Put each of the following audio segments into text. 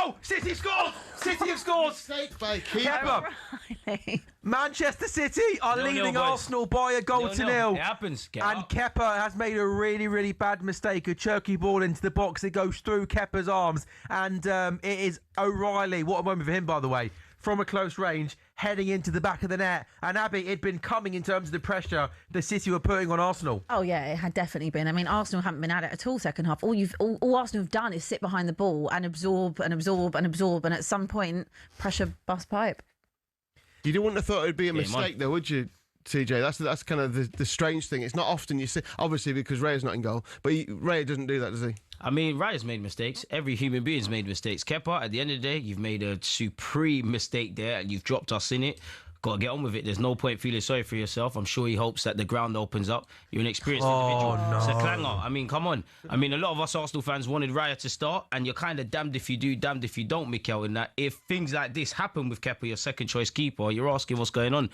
Oh, City scored! City have scored! Mistake by keeper. Kepa. Manchester City are 0-0, leading boys. Arsenal by a goal to 0. It happens. Get And up. Kepa has made a really, really bad mistake. A churky ball into the box. It goes through Kepa's arms. And it is O'Reilly. What a moment for him, by the way. From a close range, heading into the back of the net. And Abbi, it'd been coming in terms of the pressure the City were putting on Arsenal. Oh, yeah, it had definitely been. I mean, Arsenal haven't been at it at all second half. All Arsenal have done is sit behind the ball and absorb and absorb and absorb. And at some point, pressure bust pipe. You wouldn't have thought it'd be a mistake, though, would you, TJ? That's kind of the strange thing. It's not often you see, obviously because Raya's not in goal, but Raya doesn't do that, does he? I mean, Raya's made mistakes. Every human being's made mistakes. Kepa, at the end of the day, you've made a supreme mistake there and you've dropped us in it. Got to get on with it. There's no point feeling sorry for yourself. I'm sure he hopes that the ground opens up. You're an experienced individual. No. It's a clanger. I mean, come on. I mean, a lot of us Arsenal fans wanted Raya to start, and you're kind of damned if you do, damned if you don't, Mikel, in that if things like this happen with Kepa, your second choice keeper, you're asking what's going on.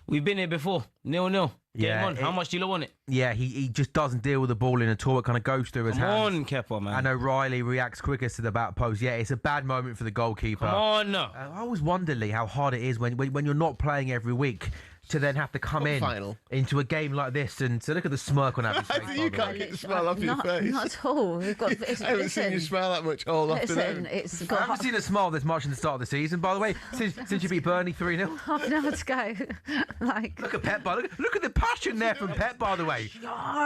We've been here before. 0-0. Game on. How much do you want it? Yeah, he just doesn't deal with the ball in at all. It kind of goes through his hands. Come on, Kepa, man. And O'Reilly reacts quickest to the back post. Yeah, it's a bad moment for the goalkeeper. Come on. I always wonder, Lee, how hard it is when you're not playing every week to then have to come into a game like this. And so look at the smirk on Abbi's face. You can't get the smile off your face. Not at all. We've got. I haven't seen you smile that much all afternoon. It's I got haven't seen a smile this much in the start of the season, by the way, since you beat Burnley 3-0. half an hour to go. Like, Look at Pep, look at the passion there from Pep, by the way.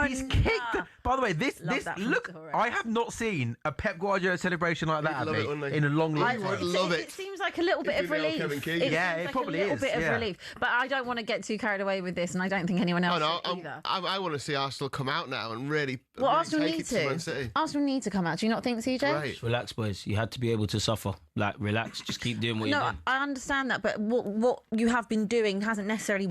He's kicked. By the way, this that from look, Torres. I have not seen a Pep Guardiola celebration like that, He'd love Abbi, it, wouldn't he? in a long, long I time. would love it. It seems like a little bit If of you know relief. Kevin Keegan. Yeah, it seems probably like a little is, bit of yeah. relief. But I don't want to get too carried away with this, and I don't think anyone else should either. I want to see Arsenal come out now and really, Well, really Arsenal take need it to Man to. City. Arsenal need to come out. Do you not think, CJ? Right. Just relax, boys. You had to be able to suffer. Like, relax. Just keep doing what you're No, doing. I understand that, but what you have been doing hasn't necessarily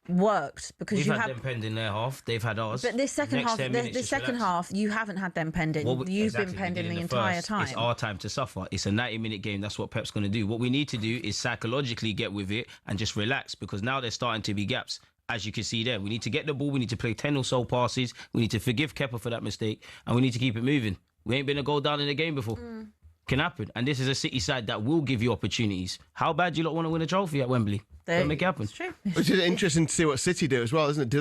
worked because We've you had have. them penned in their half. They've had ours. But this second Next half, 10 minutes, the just second relax. half, you haven't had them penned in. You've Exactly, been penned we in did the the entire first. time. It's our time to suffer. It's a 90-minute game. That's what Pep's going to do. What we need to do is psychologically get with it and just relax because now there's starting to be gaps. As you can see there, we need to get the ball. We need to play 10 or so passes. We need to forgive Kepa for that mistake, and we need to keep it moving. We ain't been a goal down in the game before. Can happen, and this is a City side that will give you opportunities. How bad do you lot want to win a trophy at Wembley? Don't make it happen. It's true. Which is interesting to see what City do as well, isn't it? Do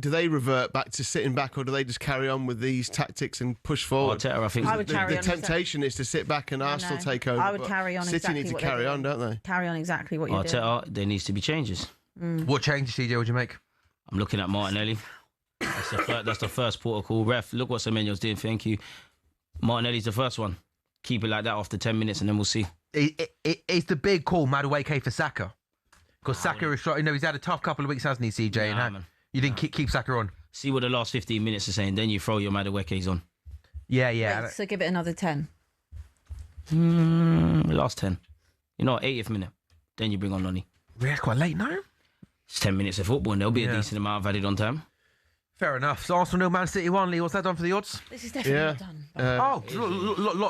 they revert back to sitting back, or do they just carry on with these tactics and push forward? Arteta, I think. I would carry The on. temptation is to sit back and Arsenal take over. I would but carry on City exactly need to what they're carry on, doing. don't they? Carry on exactly what you're doing. Arteta, there needs to be changes. What changes, CJ, would you make? I'm looking at Martinelli. That's the first protocol. Ref, look what Semenyo's doing. Thank you. Martinelli's the first one. Keep it like that after 10 minutes and then we'll see. It's the big call, Madueke for Saka. Because Saka is, he's had a tough couple of weeks, hasn't he, CJ? Man. You didn't keep Saka on. See what the last 15 minutes are saying, then you throw your Madueke's on. Yeah. Wait, so give it another 10. Last 10. 80th minute. Then you bring on Lonnie. Yeah, it's quite late, no? It's 10 minutes of football and there'll be a Yeah. decent amount of added on time. Fair enough. So Arsenal 0, Man City 1. Lee, what's that done for the odds? This is definitely not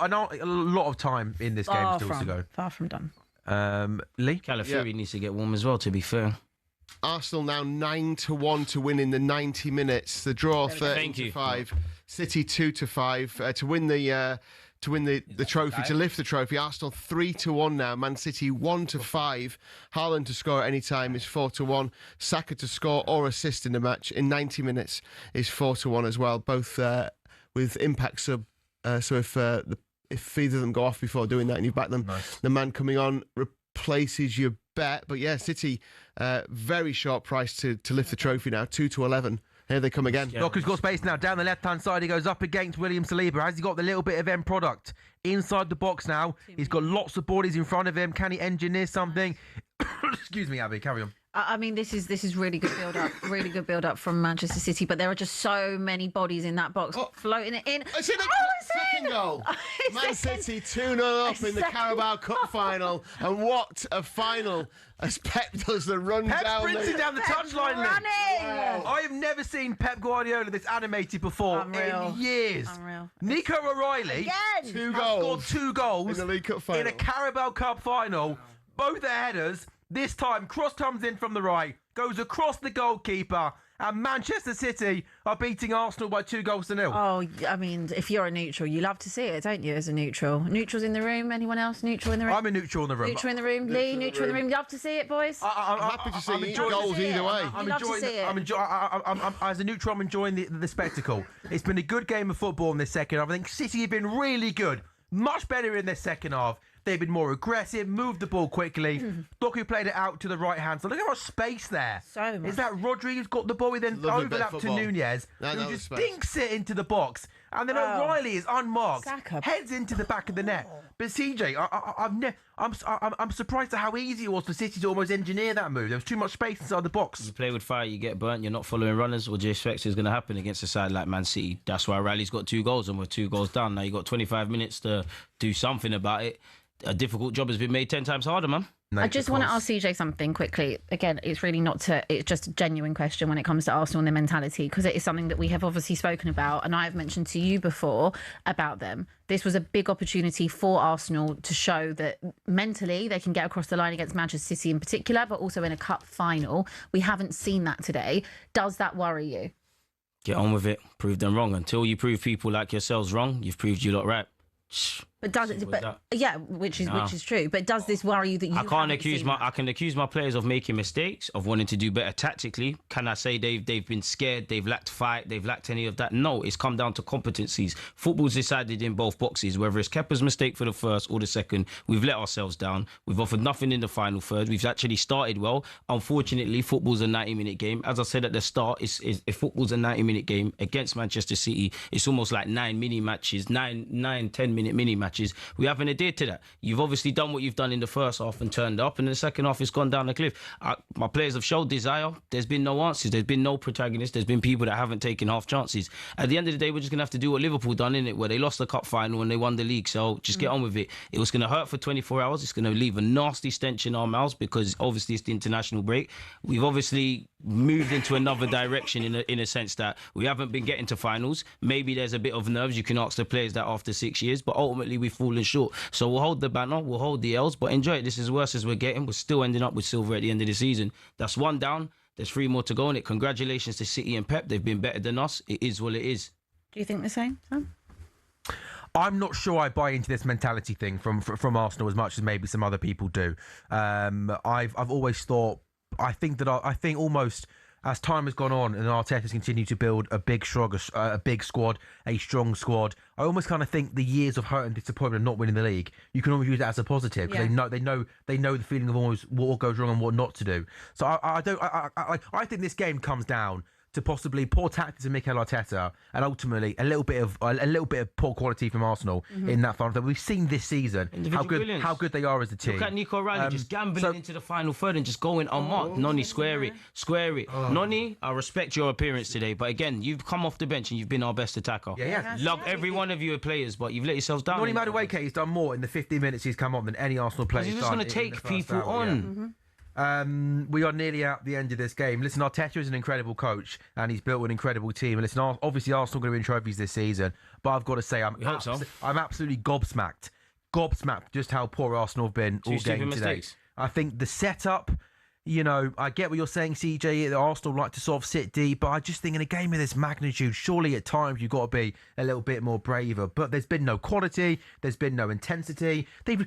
done. A lot of time in this game still to go. Far from done. Lee? Calafiori needs to get warm as well, to be fair. Arsenal now 9-1 to win in the 90 minutes. The draw 13-5. City 2-5 to win the trophy, to lift the trophy. Arsenal 3-1 now. Man City 1-5. Haaland to score at any time is 4-1. Saka to score or assist in the match in 90 minutes is 4-1 as well. Both with impact sub. So if either of them go off before doing that and you back them, the man coming on replaces your bet. But yeah, City very short price to lift the trophy now. 2-11. Here they come again. Yeah. Doku's got space now. Down the left-hand side, he goes up against William Saliba. Has he got the little bit of end product? Inside the box now. He's got lots of bodies in front of him. Can he engineer something? Excuse me, Abbi. Carry on. I mean, this is really good build-up. Really good build-up from Manchester City. But there are just so many bodies in that box floating it in. I see the second goal. Man City 2-0 up in the Carabao Cup final. And what a final as Pep does the run Pep down sprinting down the touchline. Running! I have never seen Pep Guardiola this animated before in years. Unreal. Nico O'Reilly Again! Two has goals. scored 2 goals in the League Cup final. in a Carabao Cup final. Both are headers. This time, cross comes in from the right, goes across the goalkeeper, And Manchester City are beating Arsenal by 2-0. Oh, I mean, if you're a neutral, you love to see it, don't you, as a neutral? Neutrals in the room? Anyone else neutral in the room? I'm a neutral in the room. Neutral in the room. Lee, neutral in the room. Love to see it, boys. I'm happy to see goals either way. As a neutral, I'm enjoying the spectacle. It's been a good game of football in this second half. I think City have been really good. Much better in their second half. They've been more aggressive, moved the ball quickly. Look who played it out to the right hand. So look at how much space there. So much. Is that Rodri who's got the ball? He then overlapped to Nunez, who just dinks it into the box. And then O'Reilly is unmarked, heads into the back of the net. But CJ, I'm surprised at how easy it was for City to almost engineer that move. There was too much space inside the box. You play with fire, you get burnt. You're not following runners. What do you expect is going to happen against a side like Man City? That's why Riley's got 2 goals and we're 2 goals down. Now you got 25 minutes to do something about it. A difficult job has been made 10 times harder, man. I just want to ask CJ something quickly. Again, it's really it's just a genuine question when it comes to Arsenal and their mentality, because it is something that we have obviously spoken about, and I have mentioned to you before about them. This was a big opportunity for Arsenal to show that mentally they can get across the line against Manchester City in particular, but also in a cup final. We haven't seen that today. Does that worry you? Get on with it. Prove them wrong. Until you prove people like yourselves wrong, you've proved you lot right. But does it? But yeah, which is true. But does this worry you that you? I can accuse my players of making mistakes, of wanting to do better tactically. Can I say they've been scared? They've lacked fight. They've lacked any of that? No, it's come down to competencies. Football's decided in both boxes. Whether it's Kepa's mistake for the first or the second, we've let ourselves down. We've offered nothing in the final third. We've actually started well. Unfortunately, football's a 90-minute game. As I said at the start, if football's a 90-minute game against Manchester City, it's almost like 9 mini matches, 9 10-minute mini matches. We haven't adhered to that. You've obviously done what you've done in the first half and turned up, and in the second half it's gone down the cliff. My players have showed desire. There's been no answers. There's been no protagonists. There's been people that haven't taken half chances. At the end of the day, we're just going to have to do what Liverpool done, innit, where they lost the cup final and they won the league. So just get on with it. It was going to hurt for 24 hours. It's going to leave a nasty stench in our mouths because obviously it's the international break. We've obviously moved into another direction in a sense that we haven't been getting to finals. Maybe there's a bit of nerves. You can ask the players that after 6 years, but ultimately we've fallen short. So we'll hold the banner, we'll hold the L's, but enjoy it. This is worse as we're getting. We're still ending up with silver at the end of the season. That's 1 down. There's 3 more to go in it. Congratulations to City and Pep. They've been better than us. It is what it is. Do you think the same, Sam? I'm not sure I buy into this mentality thing from Arsenal as much as maybe some other people do. I've always thought, I think almost as time has gone on and Arteta's continued to build a big squad, a strong squad, I almost kind of think the years of hurt and disappointment of not winning the league, you can always use that as a positive because they know the feeling of almost what goes wrong and what not to do. So I think this game comes down to possibly poor tactics of Mikel Arteta and ultimately a little bit of poor quality from Arsenal in that final third. We've seen this season how good they are as a team. Look at Nico Riley just gambling into the final third and just going unmarked. Noni, square it. Noni, I respect your appearance today, but again, you've come off the bench and you've been our best attacker. Love every one of you are players, but you've let yourselves down. Noni Madueke, he's done more in the 15 minutes he's come on than any Arsenal player. He's just going to take people on. We are nearly at the end of this game. Listen, Arteta is an incredible coach and he's built an incredible team. And listen, obviously Arsenal are going to win trophies this season, but I've got to say I'm absolutely gobsmacked just how poor Arsenal have been all game today. I think the setup, you know, I get what you're saying, CJ, that Arsenal like to sort of sit deep, but I just think in a game of this magnitude, surely at times you've got to be a little bit more braver. But there's been no quality, there's been no intensity. They've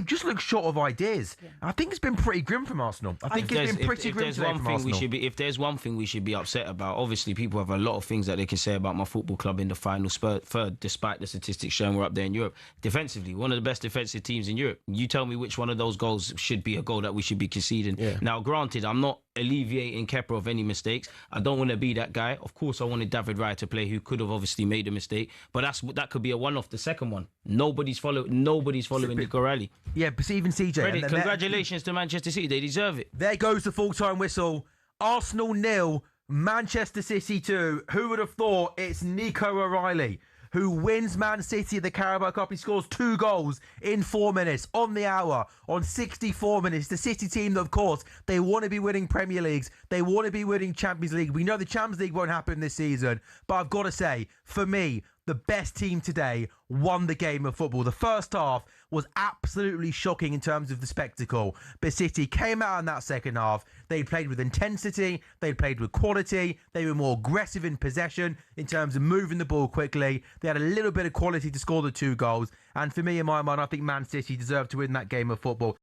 just looked short of ideas. Yeah. I think it's been pretty grim from Arsenal. I think it's been pretty grim today from Arsenal. If there's one thing we should be upset about, obviously people have a lot of things that they can say about my football club in the final third, despite the statistics showing we're up there in Europe. Defensively, one of the best defensive teams in Europe. You tell me which one of those goals should be a goal that we should be conceding. Yeah. Now, granted, I'm not alleviating Kepa of any mistakes. I don't want to be that guy. Of course, I wanted David Raya to play, who could have obviously made a mistake, but that could be a one-off. The second one, nobody's following Nico Riley. Yeah, but even CJ. Congratulations to Manchester City. They deserve it. There goes the full-time whistle. Arsenal 0, Manchester City 2. Who would have thought it's Nico O'Reilly who wins Man City the Carabao Cup? He scores 2 goals in 4 minutes, on the hour, on 64 minutes. The City team, of course, they want to be winning Premier Leagues. They want to be winning Champions League. We know the Champions League won't happen this season, but I've got to say, for me, the best team today won the game of football. The first half was absolutely shocking in terms of the spectacle. But City came out in that second half. They played with intensity. They played with quality. They were more aggressive in possession in terms of moving the ball quickly. They had a little bit of quality to score the 2 goals. And for me, in my mind, I think Man City deserved to win that game of football.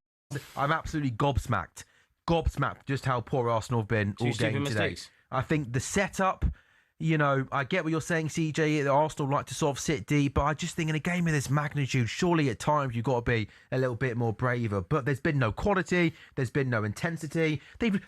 I'm absolutely gobsmacked just how poor Arsenal have been all game today. I think the setup, you know, I get what you're saying, CJ, that Arsenal like to sort of sit deep, but I just think in a game of this magnitude, surely at times you've got to be a little bit more braver. But there's been no quality, there's been no intensity. They've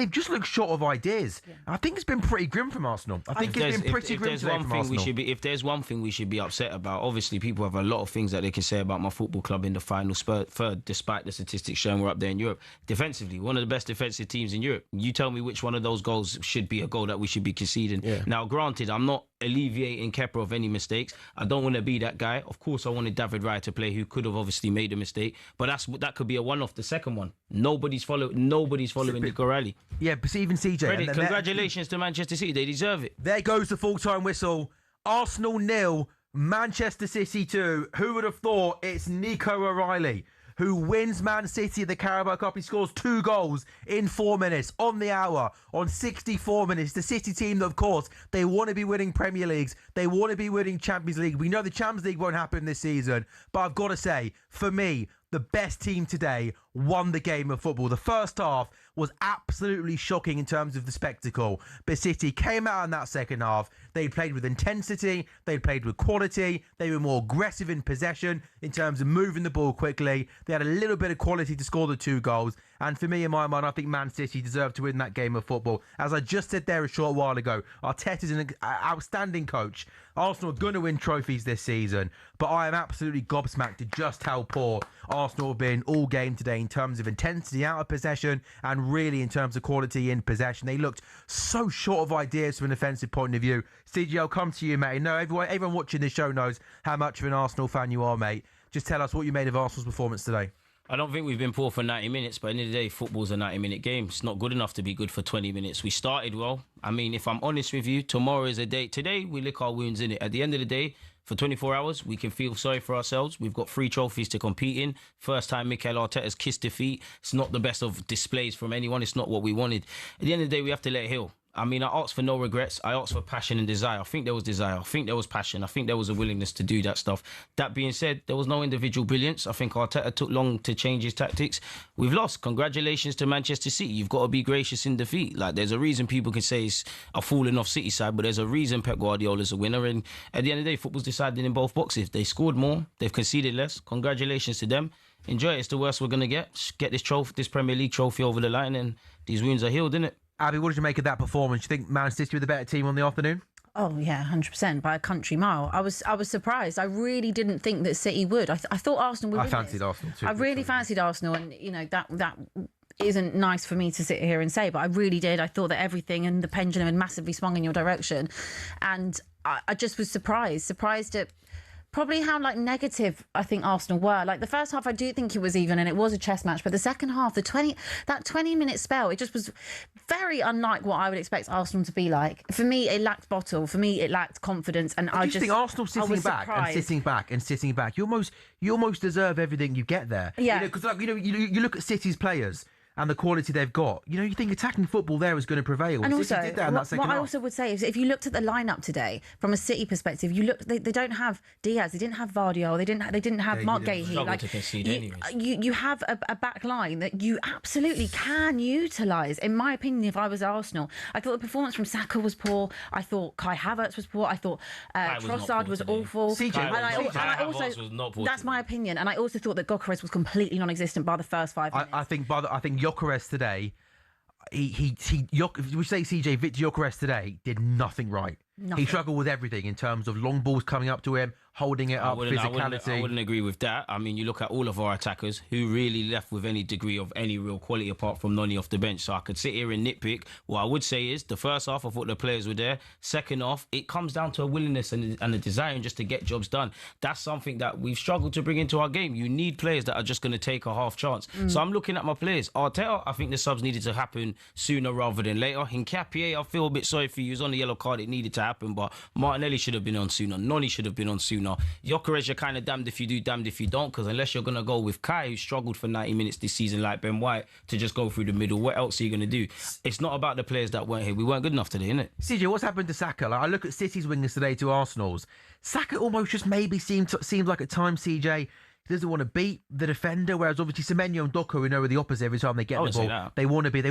just looked short of ideas. Yeah. I think it's been pretty grim from Arsenal. I think it's been pretty grim today from Arsenal. If there's one thing we should be upset about, obviously people have a lot of things that they can say about my football club in the final third, despite the statistics showing we're up there in Europe. Defensively, one of the best defensive teams in Europe. You tell me which one of those goals should be a goal that we should be conceding. Yeah. Now, granted, I'm not alleviating Kepa of any mistakes. I don't want to be that guy. Of course, I wanted David Raya to play, who could have obviously made a mistake, but that could be a one-off. The second one, nobody's following Nico Riley. Yeah, but even CJ. Congratulations to Manchester City. They deserve it. There goes the full-time whistle. Arsenal 0, Manchester City 2. Who would have thought it's Nico O'Reilly who wins Man City the Carabao Cup? He scores 2 goals in 4 minutes, on the hour, on 64 minutes. The City team, of course, they want to be winning Premier Leagues. They want to be winning Champions League. We know the Champions League won't happen this season, but I've got to say, for me, the best team today won the game of football. The first half was absolutely shocking in terms of the spectacle. But City came out in that second half. They played with intensity. They played with quality. They were more aggressive in possession in terms of moving the ball quickly. They had a little bit of quality to score the 2 goals. And for me, in my mind, I think Man City deserved to win that game of football. As I just said there a short while ago, Arteta's an outstanding coach. Arsenal are going to win trophies this season. But I am absolutely gobsmacked at just how poor Arsenal have been all game today in terms of intensity out of possession and really in terms of quality in possession. They looked so short of ideas from an offensive point of view. CG, I'll come to you, mate. No, everyone watching this show knows how much of an Arsenal fan you are, mate. Just tell us what you made of Arsenal's performance today. I don't think we've been poor for 90 minutes, but at the end of the day, football's a 90-minute game. It's not good enough to be good for 20 minutes. We started well. I mean, if I'm honest with you, tomorrow is a day. Today, we lick our wounds in it. At the end of the day, for 24 hours, we can feel sorry for ourselves. We've got 3 trophies to compete in. First time Mikel Arteta's kissed defeat. It's not the best of displays from anyone. It's not what we wanted. At the end of the day, we have to let it heal. I mean, I asked for no regrets. I asked for passion and desire. I think there was desire. I think there was passion. I think there was a willingness to do that stuff. That being said, there was no individual brilliance. I think Arteta took long to change his tactics. We've lost. Congratulations to Manchester City. You've got to be gracious in defeat. Like, there's a reason people can say it's a falling off City side, but there's a reason Pep Guardiola's a winner. And at the end of the day, football's decided in both boxes. They scored more. They've conceded less. Congratulations to them. Enjoy it. It's the worst we're going to get. Just get this Premier League trophy over the line, and these wounds are healed, innit? Abby, what did you make of that performance? Do you think Man City were the better team on the afternoon? Oh, yeah, 100% by a country mile. I was surprised. I really didn't think that City would. I thought Arsenal would. I fancied Arsenal too. I really fancied Arsenal, and you know that isn't nice for me to sit here and say, but I really did. I thought that everything and the pendulum had massively swung in your direction, and I just was surprised at probably how negative I think Arsenal were. Like the first half, I do think it was even and it was a chess match, but the second half, that 20-minute spell, it just was very unlike what I would expect Arsenal to be like. For me, it lacked bottle. For me, it lacked confidence, and I just think Arsenal sitting back and sitting back. You almost deserve everything you get there. Yeah, because you look at City's players and the quality they've got, you think attacking football there is going to prevail. And also, did that in that second what half. I also would say is, if you looked at the lineup today from a City perspective, they don't have Diaz, they didn't have Vardiol, they didn't have Mark Gahey. You have a back line that you absolutely can utilise. In my opinion, if I was Arsenal, I thought the performance from Saka was poor. I thought Kai Havertz was poor. I thought Trossard was awful. CJ was not poor. That's my opinion. And I also thought that Gyökeres was completely non-existent by the first 5 minutes. I think Gyökeres today, we say Victor Gyökeres today did nothing right. He struggled with everything in terms of long balls coming up to him, holding it up, physicality. I wouldn't agree with that. I mean, you look at all of our attackers who really left with any degree of any real quality apart from Noni off the bench. So I could sit here and nitpick. What I would say is the first half, I thought the players were there. Second half, it comes down to a willingness and a desire just to get jobs done. That's something that we've struggled to bring into our game. You need players that are just going to take a half chance. So I'm looking at my players. Arteta, I think the subs needed to happen sooner rather than later. Hincapié, I feel a bit sorry for you. He was on the yellow card. It needed to happen, but Martinelli should have been on sooner. Noni should have been on sooner. Gyökeres, you're kind of damned if you do, damned if you don't, because unless you're going to go with Kai, who struggled for 90 minutes this season like Ben White, to just go through the middle, what else are you going to do? It's not about the players that weren't here. We weren't good enough today, innit? CJ, what's happened to Saka? Like, I look at City's wingers today to Arsenal's. Saka almost just maybe seems like at times, CJ, he doesn't want to beat the defender, whereas obviously Semenyo and Doku, we know, are the opposite every time they get the ball. They want to be. Do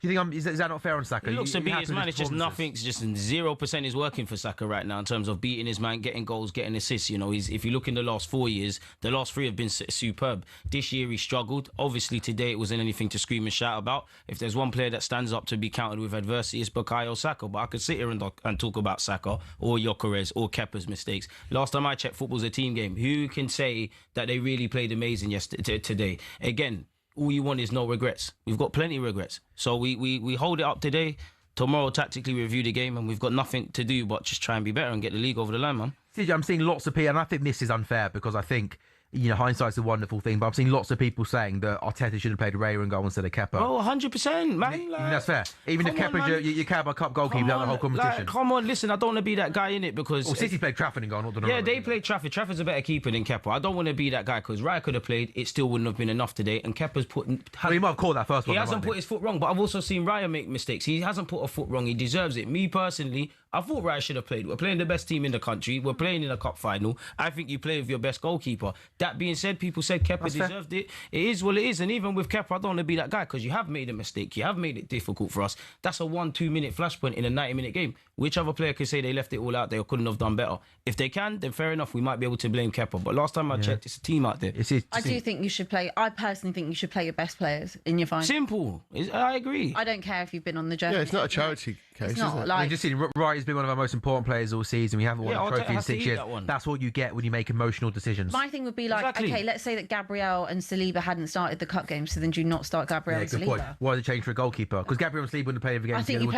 you think is that not fair on Saka? He looks to beat his man. It's just nothing's just 0% is working for Saka right now in terms of beating his man, getting goals, getting assists. You know, if you look in the last 4 years, the last 3 have been superb. This year he struggled. Obviously today it wasn't anything to scream and shout about. If there's one player that stands up to be counted with adversity, it's Bukayo Saka. But I could sit here and talk about Saka or Gyökeres or Kepa's mistakes. Last time I checked, football's a team game. Who can say that they really played amazing today? Again, all you want is no regrets. We've got plenty of regrets. So we hold it up today. Tomorrow, tactically review the game, and we've got nothing to do but just try and be better and get the league over the line, man. CJ, I'm seeing lots of people, and I think this is unfair because I think, you know, hindsight's a wonderful thing, but I've seen lots of people saying that Arteta should have played Raya and goal instead of Kepa. Oh, 100%, man. Like, that's fair. Even if Kepa's your Carabao Cup goalkeeper out the whole competition. Like, come on, listen, I don't want to be that guy in it because... Well, City played Trafford and goal, not yeah, they played Trafford. Trafford's a better keeper than Kepa. I don't want to be that guy because Raya could have played, it still wouldn't have been enough today, and Kepa's put... Well, he might have caught that first one. He hasn't put his foot wrong, but I've also seen Raya make mistakes. He hasn't put a foot wrong. He deserves it. Me, personally, I thought Raya should have played. We're playing the best team in the country. We're playing in a cup final. I think you play with your best goalkeeper. That being said, people said Kepa deserved it. It is what it is. And even with Kepa, I don't want to be that guy because you have made a mistake. You have made it difficult for us. That's a 1-2 minute flashpoint in a 90-minute game. Which other player could say they left it all out there or couldn't have done better? If they can, then fair enough. We might be able to blame Kepa. But last time I checked, it's a team out there. I do think you should play. I personally think you should play your best players in your final. Simple. I agree. I don't care if you've been on the journey. Yeah, it's not a charity case, it's not, is it? like... We've just seen Wright's been one of our most important players all season. We haven't won a trophy in 6 years. That's what you get when you make emotional decisions. My thing would be like, okay, let's say that Gabriel and Saliba hadn't started the cup game, so then do you not start Gabriel and Saliba? Point. Why did it change for a goalkeeper? Because Gabriel and Saliba wouldn't play every game. I think you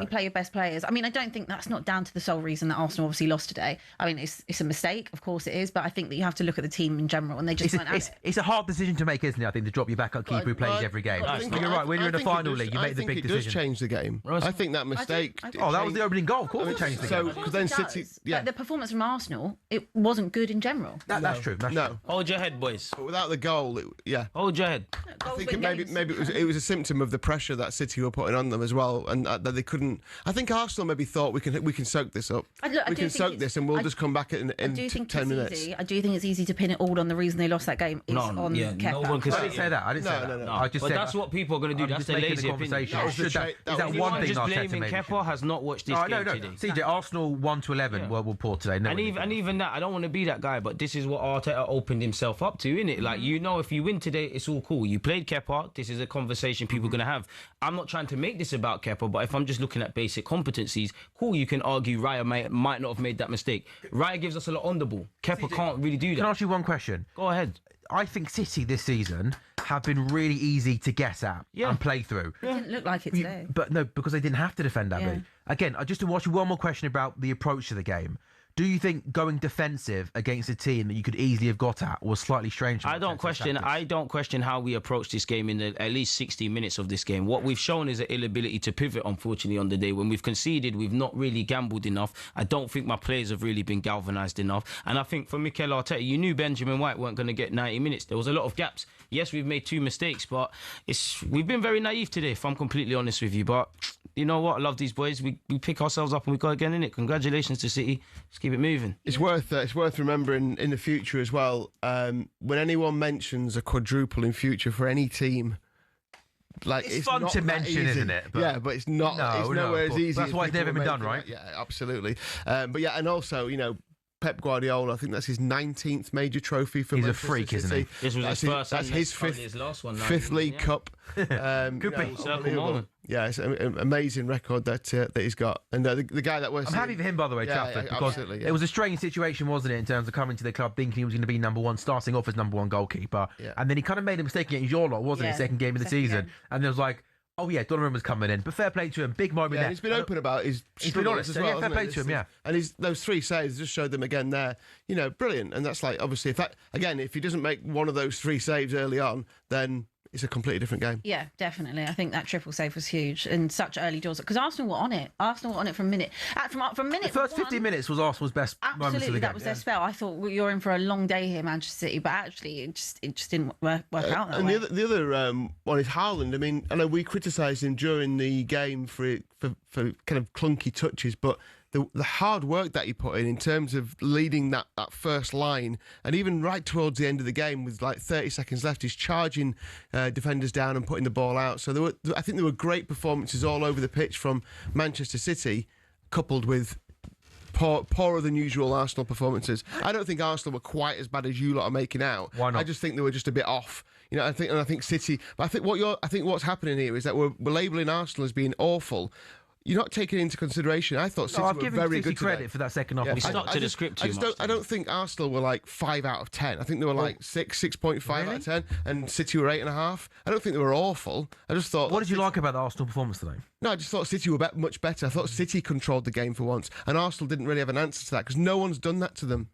play your best players. I mean, I don't think that's not down to the sole reason that Arsenal obviously lost today. I mean, it's a mistake, of course it is, but I think that you have to look at the team in general, and they just it's a hard decision to make, isn't it? I think to drop your backup keeper who plays every game. You're right. When you're in a final league, you make the big decision. It does change the game. I think that mistake. That was the opening goal. Of course, it changed the game. Because then City, but the performance from Arsenal, it wasn't good in general. That's true. Hold your head, boys. But without the goal, hold your head. I think maybe it was a symptom of the pressure that City were putting on them as well, and that they couldn't. I think Arsenal maybe thought we can soak this up. We can soak this, and we'll just come back in 10 minutes. I do think it's easy to pin it all on the reason they lost that game. No one can I didn't say that. I didn't say that. No. I just said that's what people are going to do. That's the lazy opinion. Is that one thing Arteta made? Kepa has not watched this game today. CJ, Arsenal 1-11 were poor today. And even that, I don't want to be that guy, but this is what Arteta opened himself up to, innit? Like, you know, if you win today, it's all cool. You played Kepa. This is a conversation people are going to have. I'm not trying to make this about Kepa, but if I'm just looking at basic competencies, cool, you can argue Raya might not have made that mistake. Raya gives us a lot on the ball. Kepa can't really do that. Can I ask you one question? Go ahead. I think City this season have been really easy to guess at and play through. It didn't look like it today. But no, because they didn't have to defend Abbi. Yeah. Again, just to watch you one more question about the approach to the game. Do you think going defensive against a team that you could easily have got at was slightly strange? I don't question how we approach this game in at least 60 minutes of this game. What we've shown is an inability to pivot, unfortunately, on the day. When we've conceded, we've not really gambled enough. I don't think my players have really been galvanised enough. And I think for Mikel Arteta, you knew Benjamin White weren't going to get 90 minutes. There was a lot of gaps. Yes, we've made 2 mistakes, but we've been very naive today, if I'm completely honest with you. But you know what? I love these boys. We pick ourselves up and we go again, innit? Congratulations to City. Let's keep it moving. It's worth remembering in the future as well. When anyone mentions a quadruple in future for any team, like it's fun to mention, isn't it? But but it's not. It's nowhere as easy. That's why it's never been done, right? Yeah, absolutely. But yeah, and also, you know, Pep Guardiola, I think that's his 19th major trophy for Manchester City. He's a freak, isn't he? This was his first. That's his fifth League Cup. Could be. Circle moment. Yeah, it's an amazing record that he's got. And the guy that I'm happy for him, by the way, Trafford, because it was a strange situation, wasn't it, in terms of coming to the club thinking he was going to be number one, starting off as number one goalkeeper. Yeah. And then he kind of made a mistake against your lot, wasn't it, second game of the season. Game. And there was like, oh yeah, Donovan was coming in. But fair play to him, big moment there. He's been open about his He's been honest as well, fair play to him, yeah. And those 3 saves just showed them again there, brilliant. And that's like, obviously, if he doesn't make one of those 3 saves early on, then it's a completely different game. Yeah, definitely. I think that triple save was huge in such early doors because Arsenal were on it. Arsenal were on it from minute. From minute. The first 15 minutes was Arsenal's best moments of the game. Absolutely, that was their spell. I thought you're in for a long day here, Manchester City, but actually it just didn't work out that way. And the other one is Haaland. I mean, I know we criticised him during the game for kind of clunky touches, but the hard work that he put in terms of leading that first line, and even right towards the end of the game with like 30 seconds left, he's charging defenders down and putting the ball out. So I think there were great performances all over the pitch from Manchester City, coupled with poorer than usual Arsenal performances. I don't think Arsenal were quite as bad as you lot are making out. Why not? I just think they were just a bit off. I think City. But I think what's happening here is that we're labelling Arsenal as being awful. You're not taking into consideration. I thought City were very good credit today. For that second half. We stuck to the script too much. I don't think Arsenal were like 5 out of 10. I think they were like 6.5 out of 10, and City were 8.5. I don't think they were awful. I just thought. What did you like about the Arsenal performance today? No, I just thought City were much better. I thought City controlled the game for once, and Arsenal didn't really have an answer to that because no one's done that to them.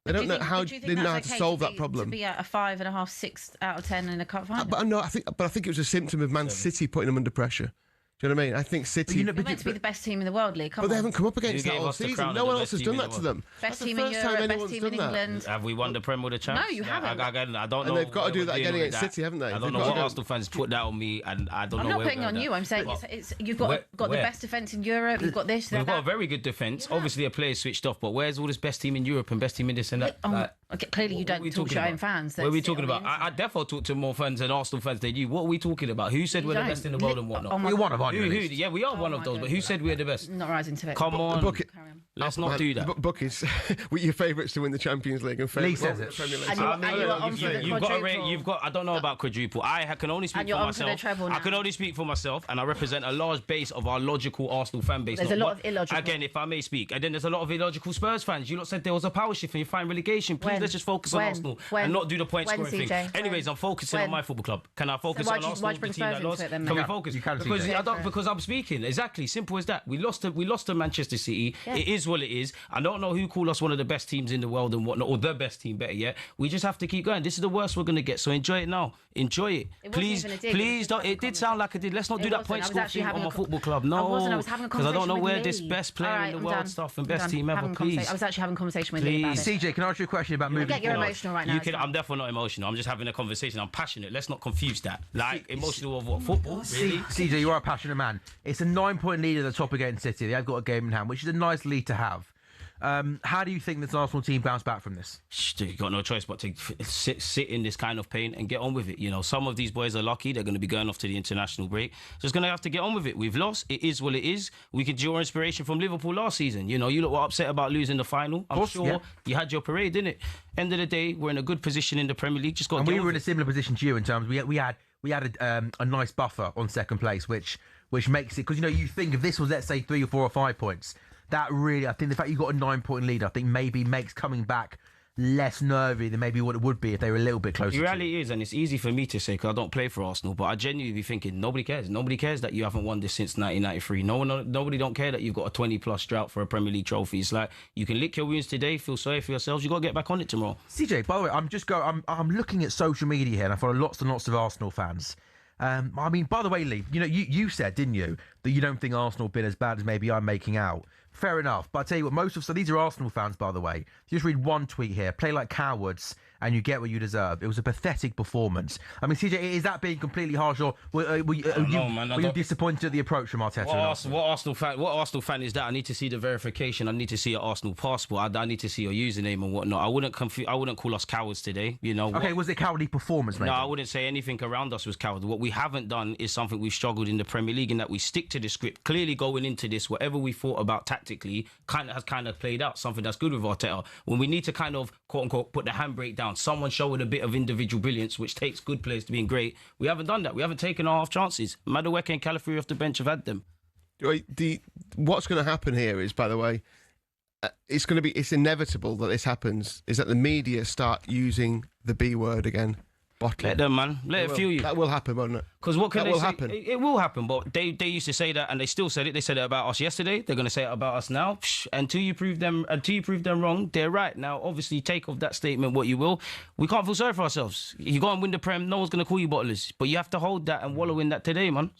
They don't know how to solve that problem. To be at a 5.5, 6 out of 10 in a cup final. But I think it was a symptom of Man City putting them under pressure. Do you know what I mean? I think City. They're meant to be the best team in the world, Lee. But they haven't come up against that all season. No one else has done that to them. Best team in Europe, best team in England. Have we won the Premier League champs? No, you haven't. I don't know. And they've got to do that again against City, haven't they? I don't know what Arsenal fans put that on me, and I don't know. I'm not putting it on you. I'm saying you've got the best defence in Europe. You've got this. We've got a very good defence. Obviously, a player switched off, but where's all this best team in Europe and best team in this and that? Okay, clearly, you don't talk to your own fans. What are we talking about? I definitely talk to more fans and Arsenal fans than you. What are we talking about? Who said we're the best in the world and whatnot? We're one of them. Yeah, we are one of those, but who said we're the best? Not rising to it. Come on. Let's not do that. Bookies, with your favourites to win the Champions League and Lee says it. You've got. I don't know about quadruple. I can only speak for myself. I can only speak for myself, and I represent a large base of our logical Arsenal fan base. There's a lot of illogical. Again, if I may speak, and then there's a lot of illogical Spurs fans. You lot said there was a power shift and you find relegation. Please, let's just focus on Arsenal and not do the point scoring thing. Anyways, I'm focusing on my football club. Can I focus on Arsenal? The team that lost? Can we focus? Because I'm speaking. Exactly. Simple as that. We lost to Manchester City. It is what it is. I don't know who called us one of the best teams in the world and whatnot, or the best team, better yet. We just have to keep going. This is the worst we're going to get, so enjoy it now. Enjoy it. Please don't. It did sound like it did. Let's not do that point score thing on my football club. No, because I don't know where this best player in the world stuff and best team ever, please. I was actually having a conversation with Lee about it. CJ, can I ask you a question about moving forward? You're emotional right now. I'm definitely not emotional. I'm just having a conversation. I'm passionate. Let's not confuse that. Like, emotional of what? Football? Really? CJ, you are a passionate man. It's a 9-point lead at the top against City. They've got a game in hand, which is a nice lead to have. How do you think this Arsenal team bounce back from this? You've got no choice but to sit in this kind of pain and get on with it. You know, some of these boys are lucky. They're going to be going off to the international break. So it's going to have to get on with it. We've lost. It is what it is. We could draw inspiration from Liverpool last season. You know, you lot were upset about losing the final. I'm sure you had your parade, didn't it? End of the day, we're in a good position in the Premier League. Just got. And we were in a similar position to you in terms we had a nice buffer on second place, which makes it, because you think if this was, let's say, 3 or 4 or 5 points. That really, I think the fact you got a 9-point lead, I think maybe makes coming back less nervy than maybe what it would be if they were a little bit closer. The reality is, and it's easy for me to say because I don't play for Arsenal, but I genuinely be thinking nobody cares. Nobody cares that you haven't won this since 1993. Nobody don't care that you've got a 20+ drought for a Premier League trophy. It's like you can lick your wounds today, feel sorry for yourselves. You got to get back on it tomorrow. CJ, by the way, I'm looking at social media here, and I follow lots and lots of Arsenal fans. I mean, by the way, Lee, you said, didn't you, that you don't think Arsenal have been as bad as maybe I'm making out. Fair enough. But I tell you what, so these are Arsenal fans, by the way. Just read one tweet here. Play like cowards and you get what you deserve. It was a pathetic performance. I mean, CJ, is that being completely harsh, or were you disappointed at the approach from Arteta? What Arsenal fan is that? I need to see the verification. I need to see your Arsenal passport. I need to see your username and whatnot. I wouldn't call us cowards today. Okay, was it cowardly performance, maybe? No, I wouldn't say anything around us was cowardly. What we haven't done is something we've struggled in the Premier League, in that we stick to the script. Clearly going into this, whatever we thought about tactics tactically has kind of played out, something that's good with Arteta. When we need to kind of, quote unquote, put the handbrake down, someone showing a bit of individual brilliance, which takes good players to being great, we haven't done that. We haven't taken our half chances. Madueke and Calafiori off the bench have had them. What's going to happen here is, by the way, it's inevitable that this happens, is that the media start using the B word again. Bottling. Let them, man. Let it fuel you. That will happen, won't it? Because what can that they will say? happen. It will happen, but they used to say that, and they still said it. They said it about us yesterday. They're going to say it about us now. Until you prove them wrong, they're right. Now, obviously, take off that statement what you will. We can't feel sorry for ourselves. You go and win the Prem, no one's going to call you bottlers, but you have to hold that and wallow in that today, man.